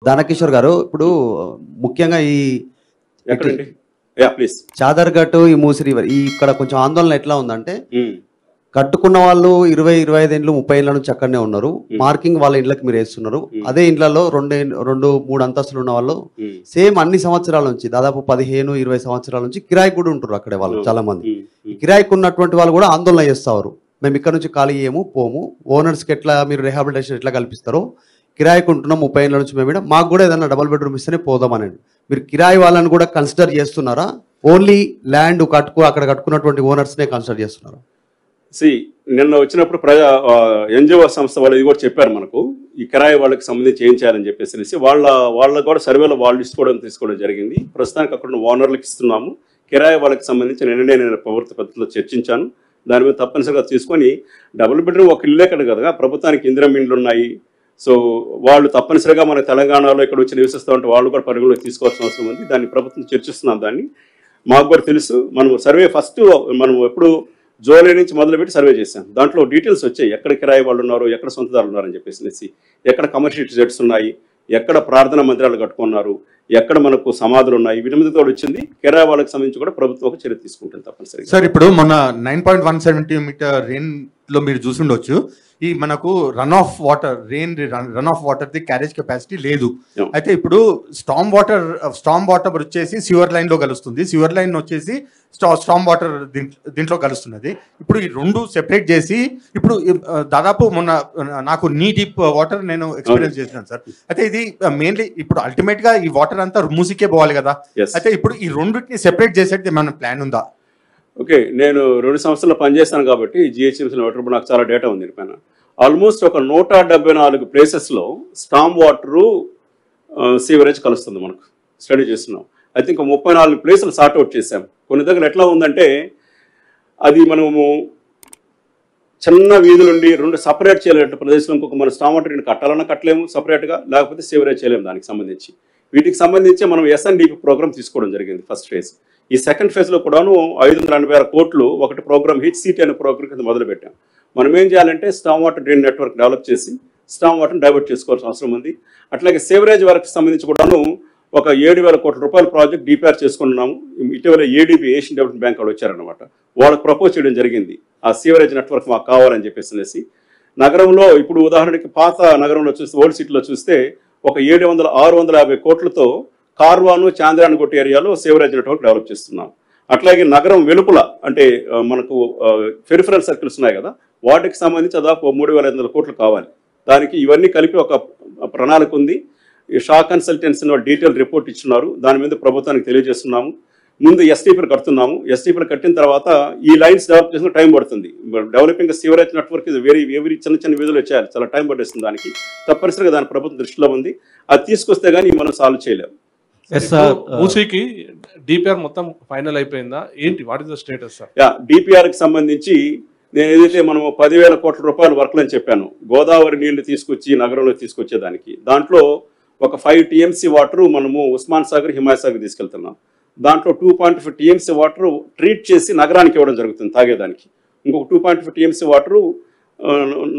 దానకిషోర్ గారు, ఇప్పుడు ముఖ్యంగా ఈ చాదర్ఘట్, ఈ మూసి రివర్, ఈ ఇక్కడ కొంచెం ఆందోళన ఎట్లా ఉందంటే, కట్టుకున్న వాళ్ళు 20-25 ఏళ్ళు 30 ఏళ్ళ నుంచి అక్కడనే ఉన్నారు. మార్కింగ్ వాళ్ళ ఇంట్లోకి మీరు వేస్తున్నారు. అదే ఇంట్లలో 2-3 అంతస్తులు ఉన్న వాళ్ళు సేమ్ అన్ని సంవత్సరాల నుంచి దాదాపు 15-20 సంవత్సరాల నుంచి కిరాయి కూడా ఉంటారు అక్కడే వాళ్ళు. చాలా మంది కిరాయికి ఉన్నటువంటి వాళ్ళు కూడా ఆందోళన చేస్తారు. మేము ఇక్కడ నుంచి ఖాళీ చేయము, పోము, ఓనర్స్కి ఎట్లా మీరు రిహాబిలిటేషన్ ఎట్లా కల్పిస్తారో, కిరాయికి ఉంటున్నాం 30 ఏళ్ళ నుంచి మేము, మాకు కూడా ఏదైనా డబుల్ బెడ్రూమ్ ఇస్తేనే పోదామనండి. మీరు కిరాయి వాళ్ళని కూడా కన్సిడర్ చేస్తున్నారా? ఓన్లీ ల్యాండ్ అక్కడ కట్టుకున్నటువంటి ఓనర్స్నే కన్సిడర్ చేస్తున్నారా? నిన్న వచ్చినప్పుడు ఎన్జిఓ సంస్థ వాళ్ళు ఇది కూడా చెప్పారు మనకు, ఈ కిరాయి వాళ్ళకి సంబంధించి ఏం చేయాలని చెప్పేసి వాళ్ళ కూడా సర్వేలో వాళ్ళు తీసుకోవడం జరిగింది. ప్రస్తుతానికి అక్కడ ఓనర్లకు ఇస్తున్నాము. కిరాయి వాళ్ళకి సంబంధించి నేను ప్రభుత్వ పద్ధతిలో చర్చించాను. దాని మీద తప్పనిసరిగా తీసుకొని డబుల్ బెడ్రూమ్ ఒక ఇల్లే కదా, ప్రభుత్వానికి ఇందిరమ్మ ఇండ్లు ఉన్నాయి. సో వాళ్ళు తప్పనిసరిగా మన తెలంగాణలో ఇక్కడ వచ్చి నివసిస్తూ ఉంటే వాళ్ళు కూడా పరిగణలోకి తీసుకోవాల్సిన అవసరం ఉంది. దాన్ని ప్రభుత్వం చర్చిస్తున్నాం. దాన్ని మాకు కూడా తెలుసు. మనం సర్వే ఫస్ట్ మనం ఎప్పుడు జూలై నుంచి మొదలుపెట్టి సర్వే చేశాం. దాంట్లో డీటెయిల్స్ వచ్చాయి, ఎక్కడ కిరాయి వాళ్ళు ఉన్నారు, ఎక్కడ సొంతదారులు ఉన్నారని చెప్పేసి, ఎక్కడ కమర్షియల్ జెట్స్ ఉన్నాయి, ఎక్కడ ప్రార్థనా మందిరాలు కట్టుకున్నారు, ఎక్కడ మనకు సమాధులు ఉన్నాయి, వీటి మీద కూడా వచ్చింది. కిరాయి వాళ్ళకి సంబంధించి కూడా ప్రభుత్వం ఒక చర్య తీసుకుంటుంది తప్పనిసరిగా. సార్, ఇప్పుడు మన 9.170 మీటర్ రెయిన్ లో మీరు చూసిండొచ్చు, ఈ మనకు run of water the carriage capacity లేదు. అయితే ఇప్పుడు స్టామ్ వాటర్ వచ్చేసి సివర్ లైన్ లో కలుస్తుంది, సివర్ లైన్ వచ్చేసి స్టామ్ వాటర్ దీంట్లో కలుస్తున్నది. ఇప్పుడు ఈ రెండు సెపరేట్ చేసి, ఇప్పుడు దాదాపు మొన్న నాకు నీ డీప్ వాటర్ నేను ఎక్స్పీరియన్స్ చేసినాను సార్. అయితే ఇది మెయిన్లీ ఇప్పుడు అల్టిమేట్ గా ఈ వాటర్ అంతా మూసికే పోవాలి కదా. అయితే ఇప్పుడు ఈ రెండింటిని సెపరేట్ చేసేది ఏమైనా ప్లాన్ ఉందా? ఓకే, నేను 2 సంవత్సరాలు పనిచేస్తాను కాబట్టి జిహెచ్ఎంసీలో వాటర్ నాకు చాలా డేటా ఉంది. పైన ఆల్మోస్ట్ ఒక 174 ప్లేసెస్లో స్టామ్ వాటరు సీవరేజ్ కలుస్తుంది. మనకు స్టడీ చేస్తున్నాం. ఐ థింక్ 34 ప్లేసులు సార్ట్అవుట్ చేసాం. కొన్ని దగ్గర ఎట్లా ఉందంటే, అది మనము చిన్న వీధులుండి 2 సపరేట్ చేయలేని ప్రదేశంలో ఇంకొక మన స్టామ్ వాటర్ కట్టాలన్నా కట్టలేము సపరేట్గా, లేకపోతే సీవరేజ్ చేయలేము. దానికి సంబంధించి వీటికి సంబంధించి మనం SNDP ప్రోగ్రామ్ తీసుకోవడం జరిగింది ఫస్ట్ ఫేజ్. ఈ సెకండ్ ఫేజ్లో కూడాను 580 కోట్లు ఒకటి ప్రోగ్రామ్ HCT అనే ప్రోగ్రామ్ కింద మొదలుపెట్టాం. మనం ఏం చేయాలంటే storm water drain network develop చేసి స్టామ్ వాటర్ని డైవర్ట్ చేసుకోవాల్సిన అవసరం ఉంది. అట్లాగే సేవరేజ్ వర్క్ సంబంధించి కూడాను ఒక 7,000 కోట్ల రూపాయల ప్రాజెక్ట్ DPR చేసుకున్నాము. ఇటీవల ADB ఏషియన్ డెవలప్మెంట్ బ్యాంక్ వాళ్ళు వచ్చారనమాట. వాళ్ళకి ప్రపోజ్ చేయడం జరిగింది, ఆ సీవరేజ్ నెట్వర్క్ మాకు కావాలని చెప్పేసి. నగరంలో ఇప్పుడు ఉదాహరణకి పాత నగరంలో చూస్తే, ఓల్డ్ సిటీలో చూస్తే ఒక 700-650 కోట్లతో కార్వాను, చాంద్రాయణ కొట్టి ఏరియాలో సేవరేజ్ నెట్వర్క్ డెవలప్ చేస్తున్నాం. అట్లాగే నగరం వెలుపల అంటే మనకు పెరిఫరల్ సర్కిల్స్ ఉన్నాయి కదా, వాటికి సంబంధించి దాదాపు 3,500 కోట్లు కావాలి. దానికి ఇవన్నీ కలిపి ఒక ప్రణాళిక ఉంది. ఈ షా కన్సల్టెన్సీ డీటెయిల్ రిపోర్ట్ ఇచ్చున్నారు. దాని మీద ప్రభుత్వానికి తెలియజేస్తున్నాము. ముందు STPలు కడుతున్నాము. STPలు కట్టిన తర్వాత ఈ లైన్స్ డెవలప్ చేసిన టైం పడుతుంది. డెవలపింగ్ సీవరేజ్ నెట్వర్క్ ఇది ఎవరి చిన్న విధులు చేయాలి, చాలా టైం పట్టేస్తుంది. దానికి తప్పనిసరిగా దాని ప్రభుత్వం దృష్టిలో ఉంది. అది తీసుకొస్తే కానీ మనం సాల్వ్ చేయలేము. మూసీకి DPR మొత్తం ఫైనల్ అయిపోయిందా ఏంటి? What is the status sir? DPRకి సంబంధించి నేను ఏదైతే మనం 10,000 కోట్ల రూపాయల వర్క్లు అని చెప్పాను, గోదావరి నీళ్లు తీసుకొచ్చి నగరంలో తీసుకొచ్చేదానికి, దాంట్లో ఒక 5 TMC వాటర్ మనము ఉస్మాన్ సాగర్, హిమాయత్ సాగర్ తీసుకెళ్తున్నాం. దాంట్లో 2.5 TMC వాటర్ ట్రీట్ చేసి నగరానికి ఇవ్వడం జరుగుతుంది తాగేదానికి. ఇంకొక 2.5 TMC వాటర్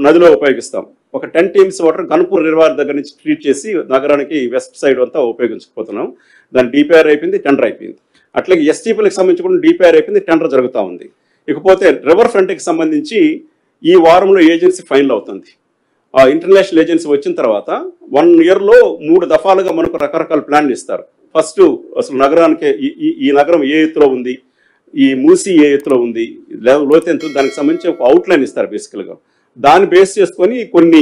నదిలో ఉపయోగిస్తాం. ఒక 10 TMC వాటర్ గన్పూర్ రివర్ దగ్గర నుంచి ట్రీట్ చేసి నగరానికి వెస్ట్ సైడ్ అంతా ఉపయోగించకపోతున్నాం. దాని DPR అయిపోయింది, టెండర్ అయిపోయింది. అట్లాగే STPలకు సంబంధించి కూడా DPR అయిపోయింది, టెండర్ జరుగుతూ ఉంది. ఇకపోతే రివర్ ఫ్రంట్కి సంబంధించి ఈ వారంలో ఏజెన్సీ ఫైనల్ అవుతుంది. ఆ ఇంటర్నేషనల్ ఏజెన్సీ వచ్చిన తర్వాత 1 ఇయర్లో 3 దఫాలుగా మనకు రకరకాల ప్లాన్లు ఇస్తారు. ఫస్ట్ అసలు నగరానికి ఈ నగరం ఏ ఎత్తులో ఉంది, ఈ మూసీ ఏ ఎత్తులో ఉంది, లోతు ఎంత ఉంది, దానికి సంబంధించి ఒక అవుట్లైన్ ఇస్తారు బేసికల్గా. దాన్ని బేస్ చేసుకొని కొన్ని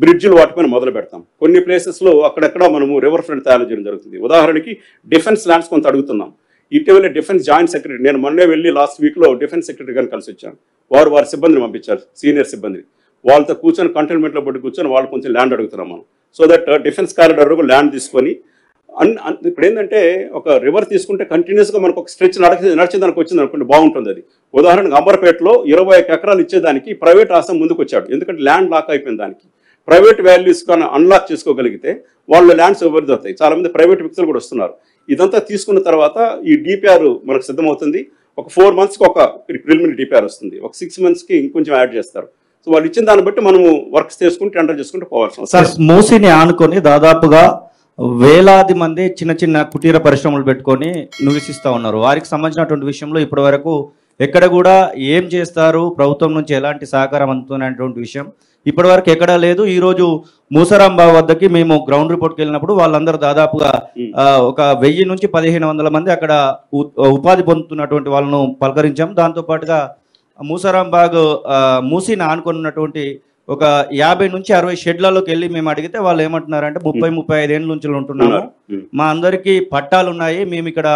బ్రిడ్జ్లు వాటిపైన మొదలు పెడతాం. కొన్ని ప్లేసెస్లో అక్కడెక్కడ మనము రివర్ ఫ్రంట్ తయారు చేయడం జరుగుతుంది. ఉదాహరణకి డిఫెన్స్ ల్యాండ్స్ కొంత అడుగుతున్నాం. ఇటీవల డిఫెన్స్ జాయింట్ సెక్రటరీ, నేను మొన్నే వెళ్ళి లాస్ట్ వీక్లో డిఫెన్స్ సెక్రటరీ గారిని కలిసి వచ్చాను. వారి సిబ్బందిని పంపించారు, సీనియర్ సిబ్బందిని. వాళ్ళతో కూర్చొని కంటైన్మెంట్లో పట్టి కూర్చొని వాళ్ళు కొంచెం ల్యాండ్ అడుగుతున్నాం మనం. So that defence corridor land తీసుకొని ఇప్పుడు ఏంటంటే ఒక రివర్ తీసుకుంటే కంటిన్యూస్గా మనకు ఒక స్ట్రెచ్ నడిచేదానికి వచ్చింది అనుకోండి, బాగుంటుంది. అది ఉదాహరణకు అంబర్పేటలో 21 ఎకరాలు ఇచ్చేదానికి ప్రైవేట్ ఆసం ముందుకు వచ్చాడు. ఎందుకంటే ల్యాండ్ లాక్ అయిపోయింది. దానికి ప్రైవేట్ వాల్యూస్ కానీ అన్లాక్ చేసుకోగలిగితే వాళ్ళు ల్యాండ్స్ ఎవరిది అవుతాయి. చాలా మంది ప్రైవేట్ వ్యక్తులు కూడా వస్తున్నారు. ఇదంతా తీసుకున్న తర్వాత ఈ DPR మనకు సిద్ధమవుతుంది. ఒక 4 monthsకి ఒక ప్రిలిమినరీ DPR వస్తుంది. ఒక 6 monthsకి ఇంకొంచెం యాడ్ చేస్తారు. సో వాళ్ళు ఇచ్చిన దాన్ని బట్టి మనము వర్క్స్ చేసుకుని టెండర్ చేసుకుంటూ పోవాల్సి వస్తుంది. మూసీని ఆనుకొని దాదాపుగా వేలాది మంది చిన్న చిన్న కుటీర పరిశ్రమలు పెట్టుకొని నివసిస్తూ ఉన్నారు. వారికి సంబంధించినటువంటి విషయంలో ఇప్పటి వరకు ఎక్కడ కూడా ఏం చేస్తారు, ప్రభుత్వం నుంచి ఎలాంటి సహకారం అందుతున్నటువంటి విషయం ఇప్పటి వరకు ఎక్కడా లేదు. ఈరోజు మూసరాంబాగ్ వద్దకి మేము గ్రౌండ్ రిపోర్ట్కి వెళ్ళినప్పుడు వాళ్ళందరూ దాదాపుగా ఒక 1000 నుంచి 1500 మంది అక్కడ ఉపాధి పొందుతున్నటువంటి వాళ్ళను పలకరించాం. దాంతోపాటుగా మూసరాంబాగ్ మూసిని ఆనుకున్నటువంటి ఒక 50 నుంచి 60 షెడ్లలోకి వెళ్ళి మేము అడిగితే వాళ్ళు ఏమంటున్నారంటే 30-35 ఏళ్ళ నుంచి ఉంటున్నాము, మా అందరికీ పట్టాలు ఉన్నాయి, మేము ఇక్కడ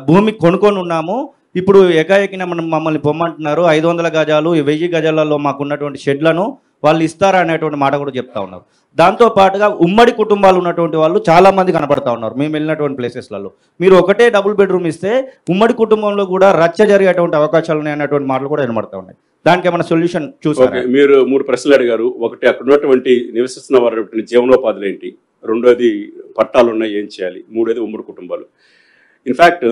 భూమి కొనుక్కొని ఉన్నాము, ఇప్పుడు ఏకాఏకిన మమ్మల్ని పొమ్మంటున్నారు, 500 గజాలు 1000 గజాలలో మాకు ఉన్నటువంటి షెడ్లను వాళ్ళు ఇస్తారా అనేటువంటి మాట కూడా చెప్తా ఉన్నారు. దాంతో పాటుగా ఉమ్మడి కుటుంబాలు ఉన్నటువంటి వాళ్ళు చాలా మంది కనబడతా ఉన్నారు మేము వెళ్ళినటువంటి ప్లేసెస్లలో. మీరు ఒకటే డబుల్ బెడ్రూమ్ ఇస్తే ఉమ్మడి కుటుంబంలో కూడా రచ్చ జరిగేటువంటి అవకాశాలు ఉన్నాయి అన్నటువంటి మాటలు కూడా వినబడతా ఉన్నాయి. దానికి ఏమైనా సొల్యూషన్ చూసారా? మీరు 3 ప్రశ్నలు అడిగారు. ఒకటి, అక్కడ ఉన్నటువంటి నివసిస్తున్న వారి జీవనోపాధులు ఏంటి, రెండోది పట్టాలు ఉన్నాయి ఏం చేయాలి, మూడోది ఉమ్మడి కుటుంబాలు. ఇన్ఫ్యాక్ట్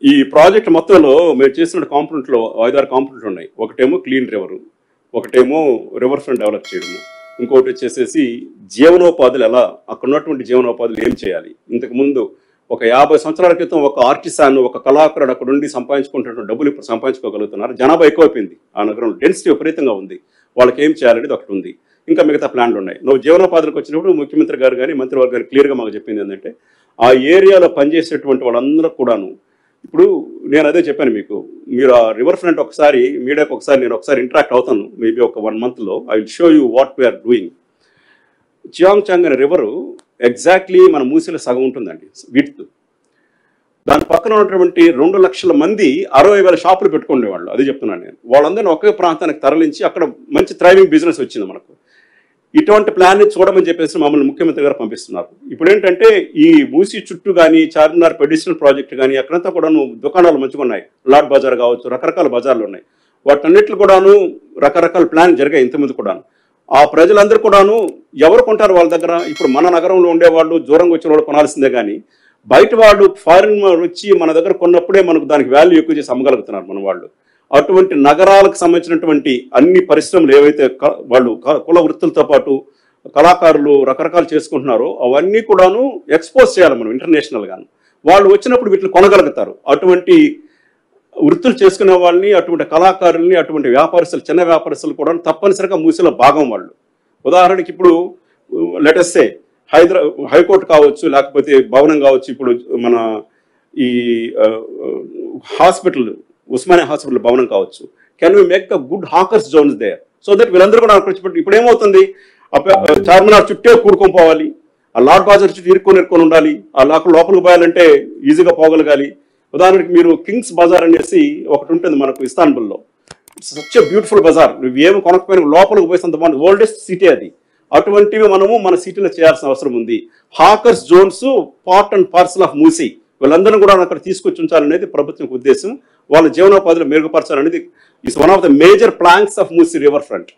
ఈ ప్రాజెక్ట్ మొత్తంలో మేము చేసిన కాంపోనెంట్లో 5-6 కాంపోనెంట్లు ఉన్నాయి. ఒకటేమో క్లీన్ రివర్, ఒకటేమో రివర్ ఫ్రంట్ డెవలప్ చేయడము, ఇంకోటి వచ్చేసేసి జీవనోపాధులు ఎలా, అక్కడ ఉన్నటువంటి జీవనోపాధులు ఏం చేయాలి. ఇంతకుముందు ఒక 50 సంవత్సరాల క్రితం ఒక ఆర్టిసాన్, ఒక కళాకారుడు అక్కడ ఉండి సంపాదించుకుంటున్న డబ్బులు ఇప్పుడు సంపాదించుకోగలుగుతున్నారు. జనాభా ఎక్కువైపోయింది, ఆ నగరంలో డెన్సిటీ విపరీతంగా ఉంది. వాళ్ళకి ఏం చేయాలనేది ఒకటి ఉంది. ఇంకా మిగతా ప్లాన్లు ఉన్నాయి. నువ్వు జీవనోపాధులకు వచ్చినప్పుడు ముఖ్యమంత్రి గారు కానీ మంత్రివర్గ గారు క్లియర్గా మాకు చెప్పింది ఏంటంటే ఆ ఏరియాలో పనిచేసేటువంటి వాళ్ళందరూ కూడాను, ఇప్పుడు నేను అదే చెప్పాను మీకు, మీరు ఆ రివర్ ఫ్రంట్ ఒకసారి మీడియాకి నేను ఒకసారి ఇంటరాక్ట్ అవుతాను, మేబీ ఒక 1 monthలో. I will show you what we are doing. చియాంగ్ చాంగ్ అనే రివరు ఎగ్జాక్ట్లీ మన మూసీలో సగం ఉంటుందండి విడ్త్. దాని పక్కన ఉన్నటువంటి 2 లక్షల మంది 60,000 షాపులు పెట్టుకునేవాళ్ళు. అది చెప్తున్నాను నేను. వాళ్ళందరినీ ఒకే ప్రాంతానికి తరలించి అక్కడ మంచి థ్రైవింగ్ బిజినెస్ వచ్చింది మనకు. ఇటువంటి ప్లాన్ని చూడమని చెప్పేసి మమ్మల్ని ముఖ్యమంత్రి గారు పంపిస్తున్నారు. ఇప్పుడు ఏంటంటే ఈ మూసీ చుట్టూ కానీ చార్మినార్ పెడిషనల్ ప్రాజెక్ట్ కానీ అక్కడంతా కూడాను దుకాణాలు మంచిగా ఉన్నాయి. లాట్ బజార్ కావచ్చు, రకరకాల బజార్లు ఉన్నాయి. వాటన్నిట్లు కూడాను రకరకాల ప్లాన్ జరిగాయి ఇంతకుముందు కూడాను. ఆ ప్రజలందరూ కూడాను ఎవరు కొంటారు వాళ్ళ దగ్గర? ఇప్పుడు మన నగరంలో ఉండేవాళ్ళు, దూరంగా వచ్చిన వాళ్ళు కొనాల్సిందే కానీ బయట వాళ్ళు ఫారిన్ వచ్చి మన దగ్గర కొన్నప్పుడే మనకు దానికి వాల్యూ ఎక్కువ చేసి అమ్మగలుగుతున్నారు మన వాళ్ళు. అటువంటి నగరాలకు సంబంధించినటువంటి అన్ని పరిశ్రమలు ఏవైతే వాళ్ళు కుల వృత్తులతో పాటు కళాకారులు రకరకాలు చేసుకుంటున్నారో అవన్నీ కూడాను ఎక్స్పోజ్ చేయాలి మనం ఇంటర్నేషనల్ గాను. వాళ్ళు వచ్చినప్పుడు వీటిని కొనగలుగుతారు. అటువంటి వృత్తులు చేసుకునే వాళ్ళని, అటువంటి కళాకారుల్ని, అటువంటి వ్యాపారస్తులు, చిన్న వ్యాపారస్తులు కూడా తప్పనిసరిగా మూసీలో భాగం వాళ్ళు. ఉదాహరణకి ఇప్పుడు లెటెస్ట్ సే హైకోర్టు కావచ్చు, లేకపోతే భవనం కావచ్చు, ఇప్పుడు మన ఈ హాస్పిటల్ ఉస్మానియా హాస్పిటల్ భవనం కావచ్చు. Can we make the good hawkers zones there so that వీళ్ళందరూ కూడా అక్కడ ఇప్పుడు ఏమవుతుంది, చార్మినార్ చుట్టే కూడుకొని పోవాలి, ఆ లాట్ బాజార్ చుట్టూ ఇరుక్కొని ఉండాలి, ఆ లోపలికి పోయాలంటే ఈజీగా పోగలగాలి. ఉదాహరణకి మీరు కింగ్స్ బజార్ అనేసి ఒకటి ఉంటుంది మనకు ఇస్తాన్బుల్లో. Such a beautiful bazaar. నువ్వు ఏమి కొనకపోయినా లోపలికి పోయేంత బాగుంది. ఓల్డెస్ట్ సిటీ అది. అటువంటివి మనము మన సిటీలో చేయాల్సిన అవసరం ఉంది. Hawkers zones part and parcel of Musi. వీళ్ళందరినీ కూడా అక్కడ తీసుకొచ్చి ఉంచాలనేది ప్రభుత్వం ఉద్దేశం. వాళ్ళ జీవనోపాధులు మెరుగుపరచాలనేది is one of the major planks of Musi river front.